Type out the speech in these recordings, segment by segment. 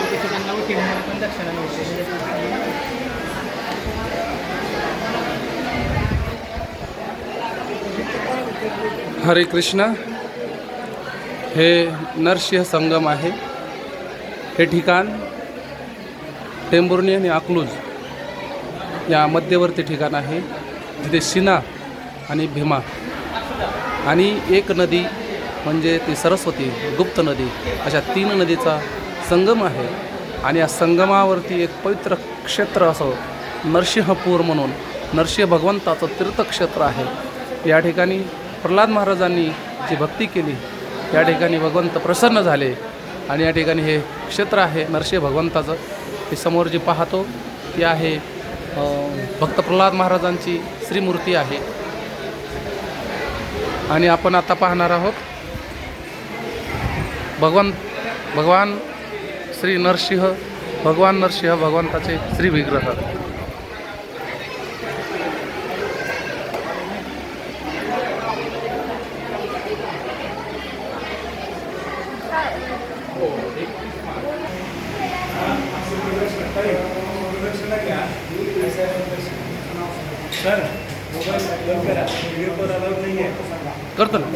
तसे त्यांना वकिलांना पण दक्षिणा मिळते. हरे कृष्ण. हे नरसिंह संगम आहे. हे ठिकाण टेंभुर्णी आणि अकलूज या मध्यवर्ती ठिकाण आहे, जिथे शिना आणि भीमा आणि एक नदी म्हणजे ती सरस्वती गुप्त नदी अशा 3 नदीचा संगम आहे. आणि या संगमावरती एक पवित्र क्षेत्र असं नरसिंहपूर म्हणून नरसिंह भगवंताचं तीर्थक्षेत्र आहे. या ठिकाणी प्रल्हाद महाराजांनी जी भक्ती केली, या ठिकाणी भगवंत प्रसन्न झाले आणि या ठिकाणी हे क्षेत्र आहे नरसिंह भगवंताचं. हे समोर जी पाहतो ती आहे भक्त प्रल्हाद महाराजांची श्रीमूर्ती आहे. आणि आपण आता पाहणार आहोत भगवान श्री नरसिंह भगवान नरसिंह भगवंताचे श्री विग्रह. करतो ना.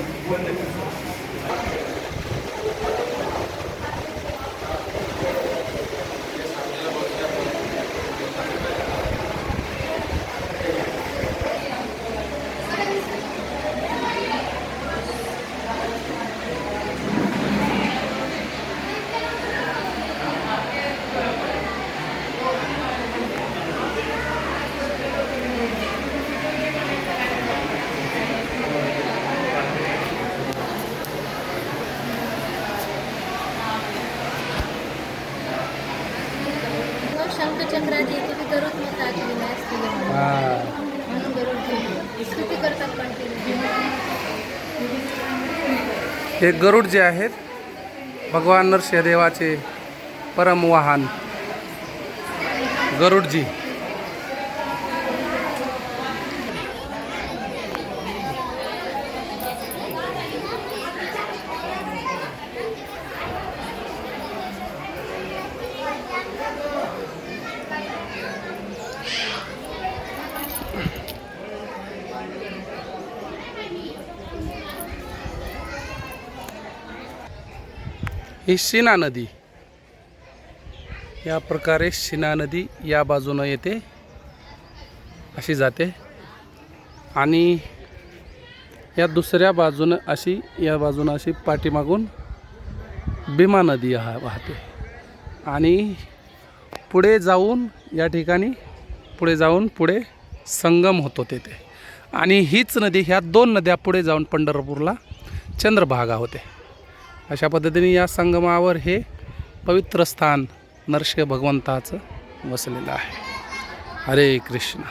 शंखचक्राची याची बी गरुड मग टाकलेली असते म्हणून गरुड स्तुती करतात कंटिन्यू. हे गरुड जे आहेत भगवान नरसिंहदेवाचे परम वाहन गरुडजी. ही शिना नदी या प्रकारे शिना नदी या बाजूनं येते अशी जाते आणि या दुसऱ्या बाजूनं अशी या बाजूनं अशी पाठीमागून भीमा नदी वाहते आणि पुढे जाऊन या ठिकाणी पुढे संगम होतो तेथे. आणि हीच नदी ह्या 2 नद्या पुढे जाऊन पंढरपूरला चंद्रभागा होते. अशा पद्धतीने या संगमावर हे पवित्र स्थान नरसिंह भगवंताचं वसलेलं आहे. हरे कृष्ण.